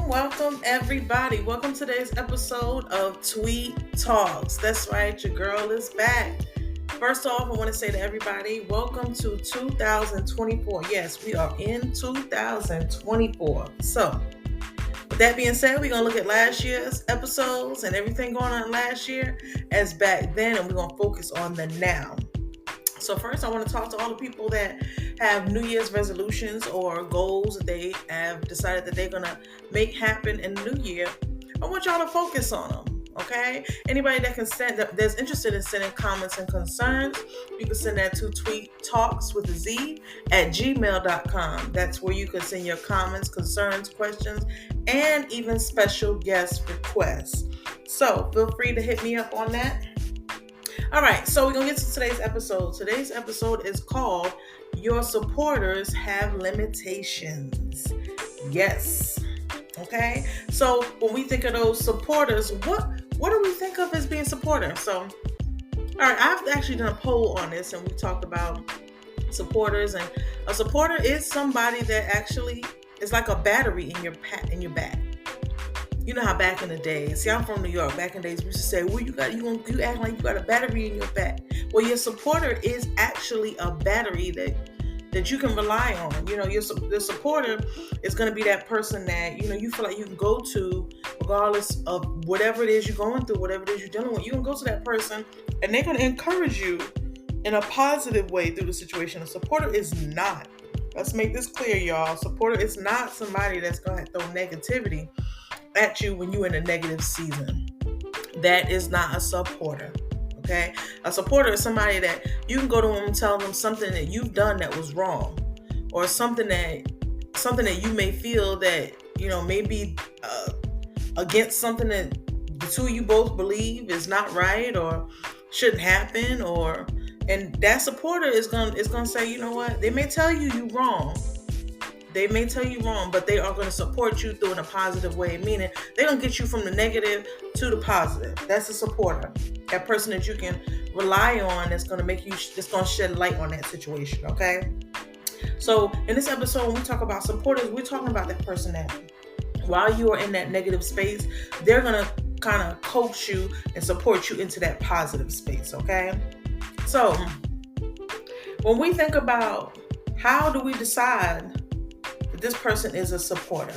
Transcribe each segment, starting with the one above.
Welcome everybody. Welcome to today's episode of Tweet Talks. That's right, your girl is back. First off, I want to say to everybody, welcome to 2024. Yes, we are in 2024. So, with that being said, we're going to look at last year's episodes and everything going on last year as back then, and we're going to focus on the now. So first, I want to talk to all the people that have New Year's resolutions or goals that they have decided that they're going to make happen in the new year. I want y'all to focus on them, okay? Anybody that's interested in sending comments and concerns, you can send that to tweettalks@gmail.com. That's where you can send your comments, concerns, questions, and even special guest requests. So feel free to hit me up on that. All right, so we're going to get to today's episode. Today's episode is called Your Supporters Have Limitations. Yes. Okay. So when we think of those supporters, what do we think of as being supporters? So, all right, I've actually done a poll on this, and we talked about supporters. And a supporter is somebody that actually is like a battery in your back. You know how back in the day, see, I'm from New York. Back in the days, we used to say, well, you act like you got a battery in your back. Well, your supporter is actually a battery that you can rely on. You know, your supporter is going to be that person that, you know, you feel like you can go to regardless of whatever it is you're going through, whatever it is you're dealing with. You can go to that person and they're going to encourage you in a positive way through the situation. A supporter is not. Let's make this clear, y'all. Supporter is not somebody that's going to throw negativity at you when you're in a negative season. That is not a supporter. Okay? A supporter is somebody that you can go to them and tell them something that you've done that was wrong, or something that you may feel that, you know, maybe against something that the two of you both believe is not right or shouldn't happen, and that supporter is gonna say, you know what, they may tell you you're wrong. They may tell you wrong, but they are going to support you through in a positive way, meaning they're going to get you from the negative to the positive. That's a supporter. That person that you can rely on that's going to make you, just going to shed light on that situation, okay? So in this episode, when we talk about supporters, we're talking about that person that while you are in that negative space, they're going to kind of coach you and support you into that positive space, okay? So when we think about how do we decide this person is a supporter.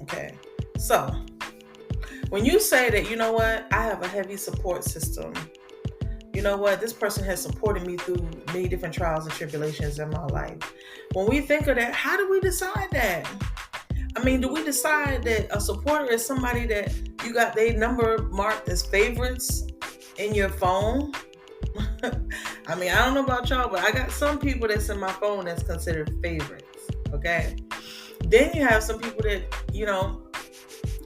Okay. So when you say that, you know what, I have a heavy support system. You know what, this person has supported me through many different trials and tribulations in my life. When we think of that, how do we decide that? I mean, do we decide that a supporter is somebody that you got their number marked as favorites in your phone? I mean, I don't know about y'all, but I got some people that's in my phone that's considered favorites. Okay. Then you have some people that, you know,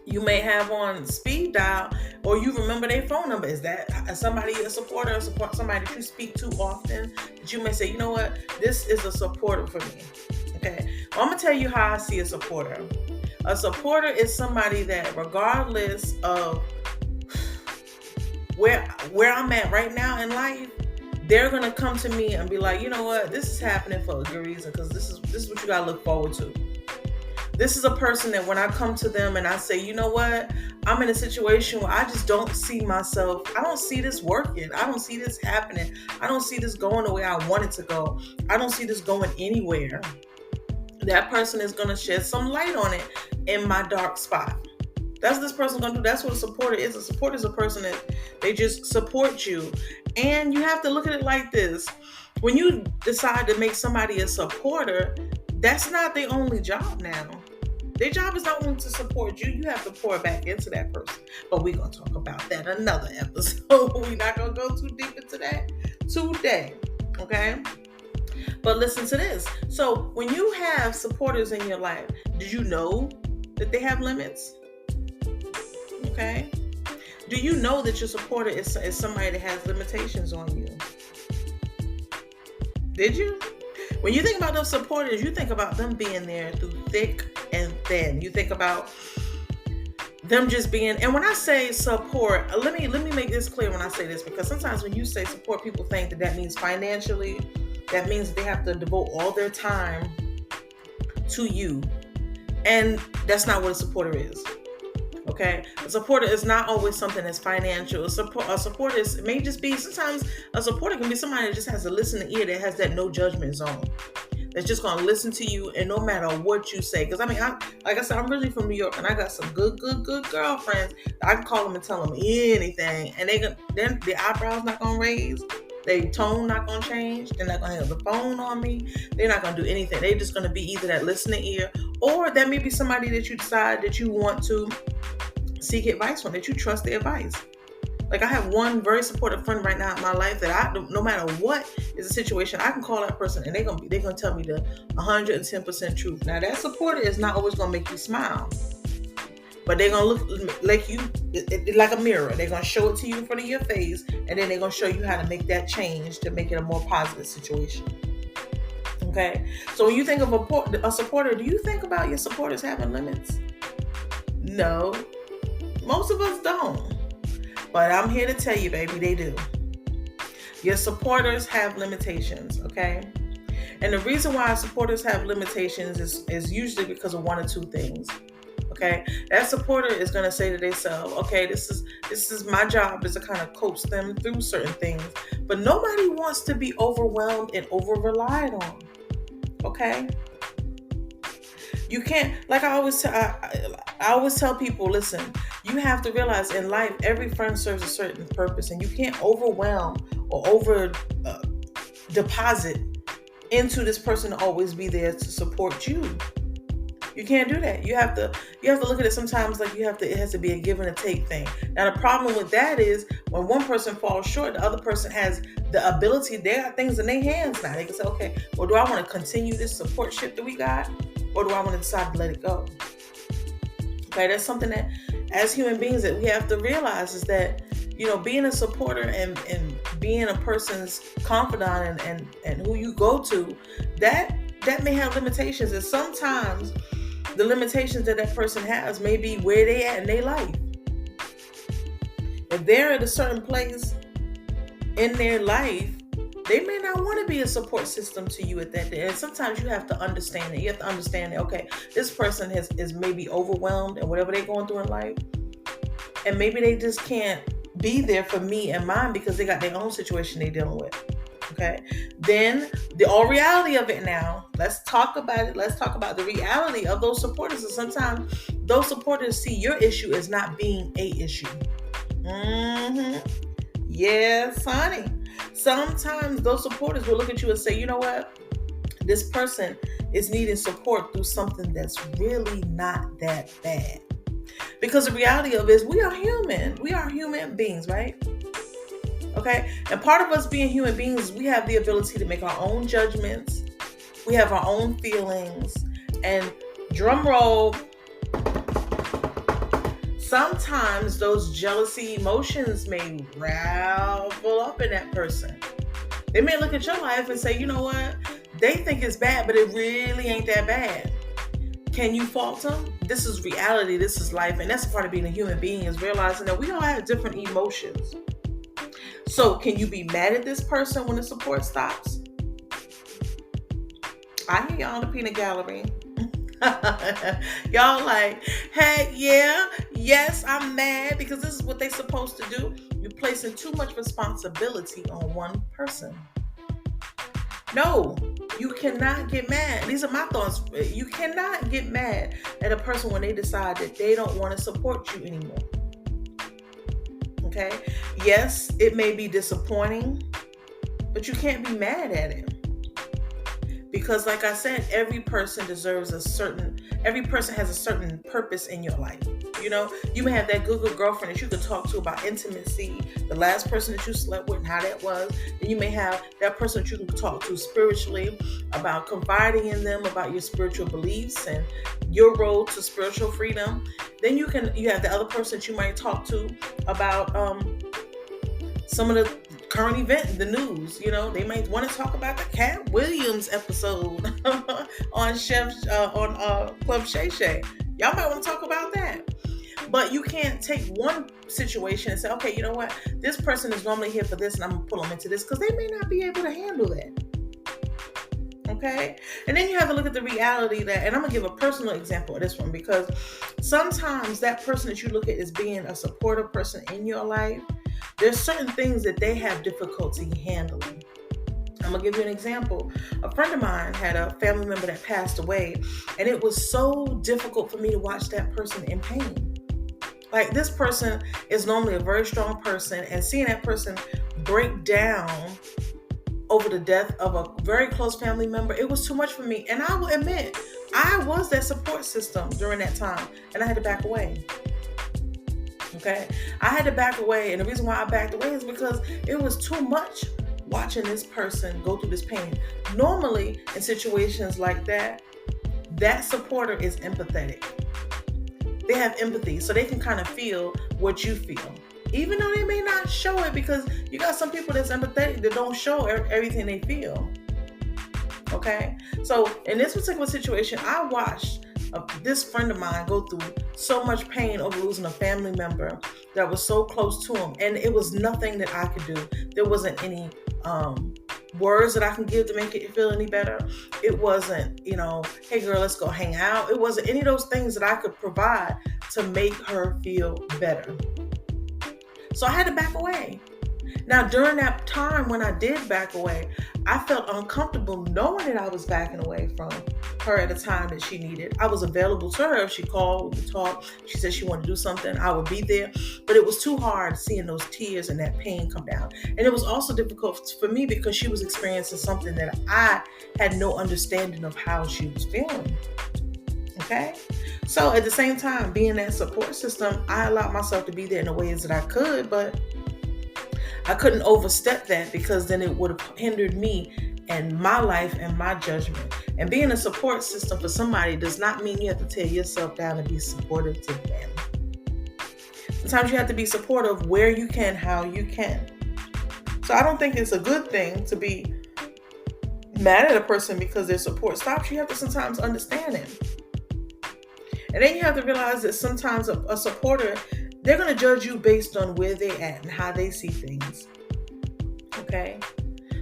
you may have on speed dial, or you remember their phone number. Is that somebody, a supporter, somebody that you speak to often, that you may say, you know what, this is a supporter for me. Okay. Well, I'm going to tell you how I see a supporter. A supporter is somebody that regardless of where I'm at right now in life, they're going to come to me and be like, you know what, this is happening for a good reason, because this is what you got to look forward to. This is a person that when I come to them and I say, you know what, I'm in a situation where I just don't see myself. I don't see this working. I don't see this happening. I don't see this going the way I want it to go. I don't see this going anywhere. That person is going to shed some light on it in my dark spot. That's what this person's going to do. That's what a supporter is. A supporter is a person that they just support you. And you have to look at it like this. When you decide to make somebody a supporter, that's not their only job now. Their job is not only to support you. You have to pour back into that person. But we're going to talk about that another episode. We're not going to go too deep into that today. Okay? But listen to this. So when you have supporters in your life, did you know that they have limits? Okay. Do you know that your supporter is somebody that has limitations on you? Did you? When you think about those supporters, you think about them being there through thick and thin. You think about them just being, and when I say support, let me make this clear when I say this, because sometimes when you say support, people think that means financially. That means they have to devote all their time to you And that's not what a supporter is. Okay, a supporter is not always something that's financial. A supporter may just be, sometimes a supporter can be somebody that just has a listening ear, that has that no judgment zone, that's just gonna listen to you, and no matter what you say. Because like I said, I'm really from New York, and I got some good girlfriends. I can call them and tell them anything, and then the eyebrows not gonna raise, their tone not gonna change, they're not gonna have the phone on me, they're not gonna do anything. They're just gonna be either that listening ear, or that may be somebody that you decide that you want to seek advice from, that you trust their advice. Like, I have one very supportive friend right now in my life that no matter what is the situation, I can call that person and they're gonna tell me the 110% truth. Now, that supporter is not always gonna make you smile, but they're gonna look like you, like a mirror. They're gonna show it to you in front of your face, and then they're gonna show you how to make that change to make it a more positive situation. Okay, so when you think of a supporter, do you think about your supporters having limits? No, most of us don't. But I'm here to tell you, baby, they do. Your supporters have limitations, okay? And the reason why supporters have limitations is usually because of one or two things, okay? That supporter is going to say to themselves, okay, this is my job, is to kind of coach them through certain things. But nobody wants to be overwhelmed and over-relied on, okay? You can't, like I always tell people, listen, you have to realize in life, every friend serves a certain purpose, and you can't overwhelm or over deposit into this person to always be there to support you. You can't do that. You have to look at it sometimes like it has to be a give and a take thing. Now, the problem with that is when one person falls short, the other person has the ability, they got things in their hands now. They can say, okay, well, do I want to continue this support ship that we got, or do I want to decide to let it go? Okay, that's something that as human beings that we have to realize, is that, you know, being a supporter and being a person's confidant and who you go to, that may have limitations. And sometimes the limitations that person has may be where they at in their life. If they're at a certain place in their life, they may not want to be a support system to you at that day. And sometimes you have to understand it. You have to understand that, okay, this person is maybe overwhelmed and whatever they're going through in life. And maybe they just can't be there for me and mine because they got their own situation they're dealing with. Okay. Then the all reality of it now, let's talk about it. Let's talk about the reality of those supporters. And sometimes those supporters see your issue as not being a issue. Yes, honey. Sometimes those supporters will look at you and say, you know what? This person is needing support through something that's really not that bad. Because the reality of it is we are human. We are human beings, right? Okay? And part of us being human beings, we have the ability to make our own judgments. We have our own feelings. And drum roll, sometimes those jealousy emotions may ravel up in that person. They may look at your life and say, you know what? They think it's bad, but it really ain't that bad. Can you fault them? This is reality. This is life. And that's a part of being a human being, is realizing that we all have different emotions. So can you be mad at this person when the support stops? I hear y'all in the peanut gallery. Y'all like, hey, yes, I'm mad because this is what they're supposed to do. You're placing too much responsibility on one person. No, you cannot get mad. These are my thoughts. You cannot get mad at a person when they decide that they don't want to support you anymore. Okay? Yes, it may be disappointing, but you can't be mad at it. Because like I said, every person has a certain purpose in your life. You know, you may have that good girlfriend that you could talk to about intimacy, the last person that you slept with and how that was. Then you may have that person that you can talk to spiritually about confiding in them, about your spiritual beliefs and your road to spiritual freedom. Then you have the other person that you might talk to about some of the current event, the news. You know, they might want to talk about the Cat Williams episode on Club Shay Shay. Y'all might want to talk about that. But you can't take one situation and say, okay, you know what? This person is normally here for this and I'm going to pull them into this, because they may not be able to handle that. Okay. And then you have to look at the reality that, and I'm going to give a personal example of this one, because sometimes that person that you look at as being a supportive person in your life, there's certain things that they have difficulty handling. I'm going to give you an example. A friend of mine had a family member that passed away, and it was so difficult for me to watch that person in pain. Like, this person is normally a very strong person, and seeing that person break down over the death of a very close family member, it was too much for me. And I will admit, I was that support system during that time, and I had to back away. Okay? I had to back away, and the reason why I backed away is because it was too much watching this person go through this pain. Normally, in situations like that, that supporter is empathetic. They have empathy, so they can kind of feel what you feel, even though they may not show it, because you got some people that's empathetic that don't show everything they feel. Okay? So in this particular situation, I watched this friend of mine go through so much pain over losing a family member that was so close to him, and it was nothing that I could do. There wasn't any words that I can give to make it feel any better. It wasn't, hey girl, let's go hang out. It wasn't any of those things that I could provide to make her feel better. So I had to back away. Now, during that time when I did back away, I felt uncomfortable knowing that I was backing away from her at a time that she needed. I was available to her. If she called, we would talk. She said she wanted to do something, I would be there. But it was too hard seeing those tears and that pain come down. And it was also difficult for me because she was experiencing something that I had no understanding of how she was feeling. Okay? So at the same time, being that support system, I allowed myself to be there in the ways that I could, but I couldn't overstep that, because then it would have hindered me and my life and my judgment. And being a support system for somebody does not mean you have to tear yourself down and be supportive to them. Sometimes you have to be supportive where you can, how you can. So I don't think it's a good thing to be mad at a person because their support stops. You have to sometimes understand it. And then you have to realize that sometimes a supporter, they're going to judge you based on where they're at and how they see things. Okay?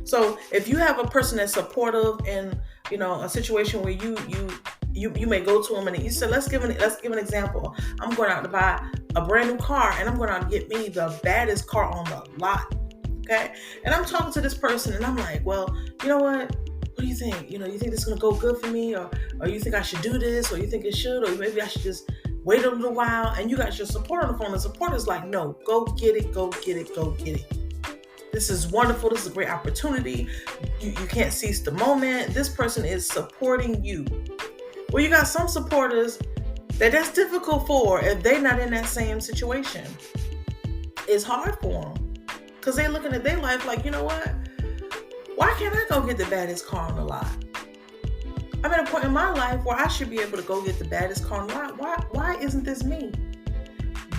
So if you have a person that's supportive in, a situation where you may go to them and you say, let's give an example. I'm going out to buy a brand new car, and I'm going out to get me the baddest car on the lot. Okay? And I'm talking to this person, and I'm like, well, you know what? What do you think? You think this is going to go good for me? Or you think I should do this? Or you think it should? Or maybe I should just wait a little while? And you got your support on the phone. The support is like, no, go get it, go get it, go get it. This is wonderful. This is a great opportunity. You can't seize the moment. This person is supporting you. Well, you got some supporters that's difficult for if they're not in that same situation. It's hard for them because they're looking at their life like, you know what? Why can't I go get the baddest car on the lot? I'm at a point in my life where I should be able to go get the baddest car on the lot. Why isn't this me?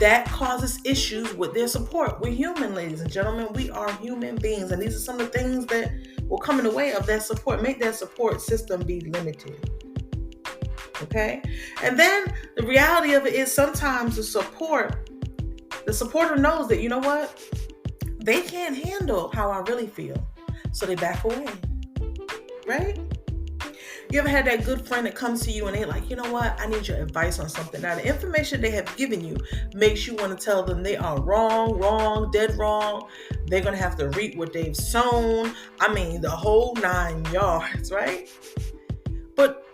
That causes issues with their support. We're human, ladies and gentlemen. We are human beings. And these are some of the things that will come in the way of that support. Make that support system be limited. Okay? And then the reality of it is sometimes the supporter knows that, you know what? They can't handle how I really feel. So they back away. Right? You ever had that good friend that comes to you and they're like, you know what? I need your advice on something. Now, the information they have given you makes you want to tell them they are wrong, dead wrong. They're going to have to reap what they've sown. I mean, the whole 9 yards, right? But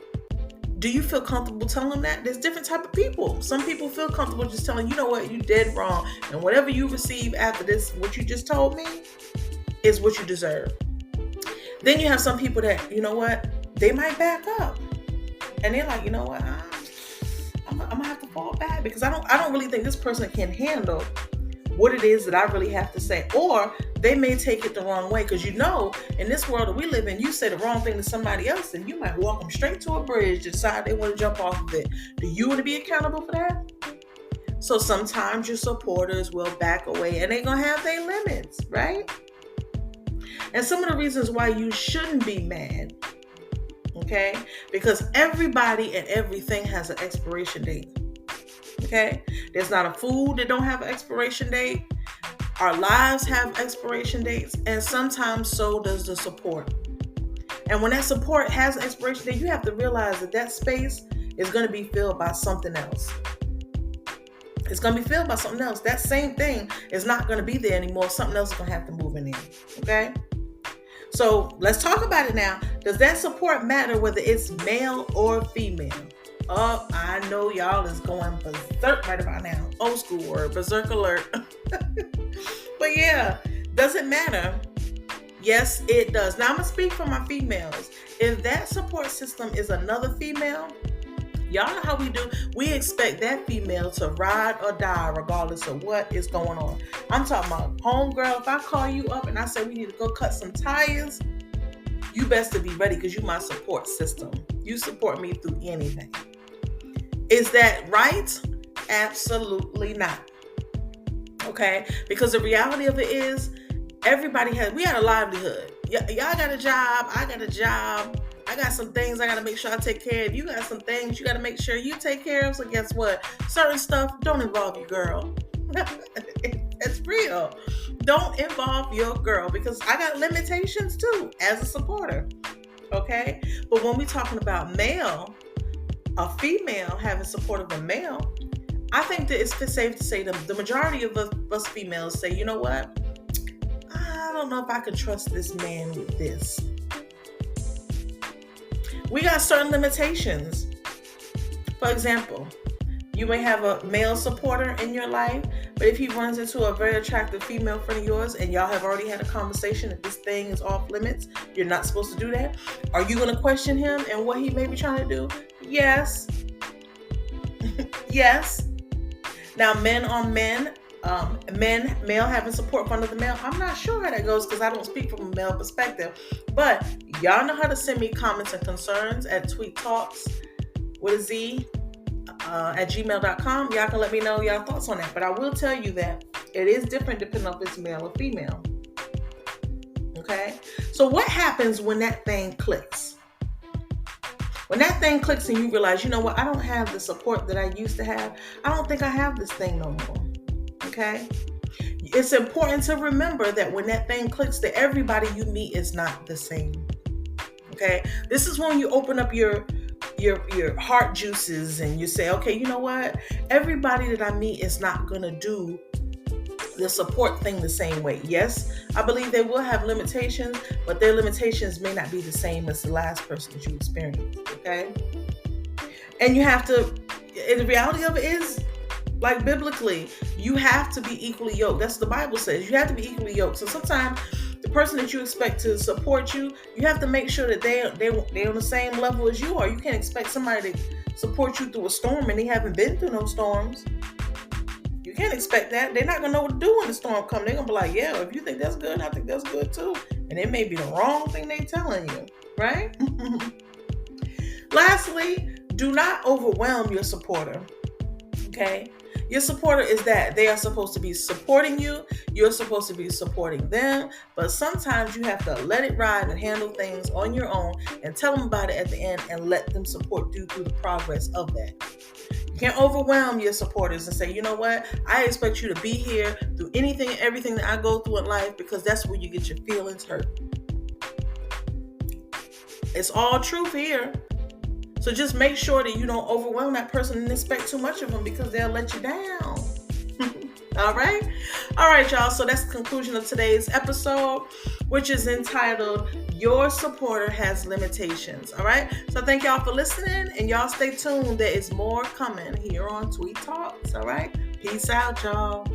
do you feel comfortable telling them that? There's different type of people. Some people feel comfortable just telling, you know what? You dead wrong. And whatever you receive after this, what you just told me, is what you deserve. Then you have some people that, you know what? They might back up, and they're like, you know what, I'm gonna have to fall back because I don't really think this person can handle what it is that I really have to say, or they may take it the wrong way because in this world that we live in, you say the wrong thing to somebody else, and you might walk them straight to a bridge, decide they want to jump off of it. Do you want to be accountable for that? So sometimes your supporters will back away, and they're gonna have their limits, right? And some of the reasons why you shouldn't be mad. Okay? Because everybody and everything has an expiration date. Okay? There's not a food that don't have an expiration date. Our lives have expiration dates, and sometimes so does the support. And when that support has an expiration date, you have to realize that that space is going to be filled by something else. It's going to be filled by something else. That same thing is not going to be there anymore. Something else is going to have to move in there. Okay? So let's talk about it now. Does that support matter whether it's male or female? Oh, I know y'all is going berserk right about now. Old school word, berserk alert. But yeah, does it matter? Yes, it does. Now I'm going to speak for my females. If that support system is another female, y'all know how we do. We expect that female to ride or die regardless of what is going on. I'm talking about homegirl. If I call you up and I say we need to go cut some tires, you best to be ready because you my support system. You support me through anything. Is that right? Absolutely not. Okay? Because the reality of it is we had a livelihood. Y'all got a job. I got a job. I got some things I got to make sure I take care of. You got some things you got to make sure you take care of. So guess what? Certain stuff don't involve your girl. It's real. Don't involve your girl because I got limitations too as a supporter. Okay? But when we're talking about a female having support of a male, I think that it's safe to say the majority of us females say, you know what? I don't know if I could trust this man with this. We got certain limitations. For example, you may have a male supporter in your life, but if he runs into a very attractive female friend of yours and y'all have already had a conversation that this thing is off limits, you're not supposed to do that, are you going to question him and what he may be trying to do? Yes. Yes. Now, men on men, male having support from another male, I'm not sure how that goes because I don't speak from a male perspective. But y'all know how to send me comments and concerns at tweettalks with a Z at gmail.com. Y'all can let me know y'all thoughts on that. But I will tell you that it is different depending on if it's male or female. Okay? So what happens when that thing clicks? When that thing clicks and you realize, you know what, I don't have the support that I used to have. I don't think I have this thing no more. Okay? It's important to remember that when that thing clicks, that everybody you meet is not the same. Okay? This is when you open up your heart juices and you say, okay, you know what? Everybody that I meet is not going to do the support thing the same way. Yes, I believe they will have limitations, but their limitations may not be the same as the last person that you experienced. Okay? And you have to, and the reality of it is, like biblically, you have to be equally yoked. That's what the Bible says. You have to be equally yoked. So sometimes the person that you expect to support you, you have to make sure that they're on the same level as you are. You can't expect somebody to support you through a storm and they haven't been through no storms. You can't expect that. They're not going to know what to do when the storm comes. They're going to be like, yeah, if you think that's good, I think that's good too. And it may be the wrong thing they're telling you, right? Lastly, do not overwhelm your supporter, okay? Your supporter is that they are supposed to be supporting you. You're supposed to be supporting them. But sometimes you have to let it ride and handle things on your own and tell them about it at the end and let them support you through the progress of that. You can't overwhelm your supporters and say, you know what? I expect you to be here through anything and everything that I go through in life because that's where you get your feelings hurt. It's all truth here. So just make sure that you don't overwhelm that person and expect too much of them because they'll let you down. All right? All right, y'all. So that's the conclusion of today's episode, which is entitled, Your Supporter Has Limitations. All right? So thank y'all for listening, and y'all stay tuned. There is more coming here on Tweet Talks. All right? Peace out, y'all.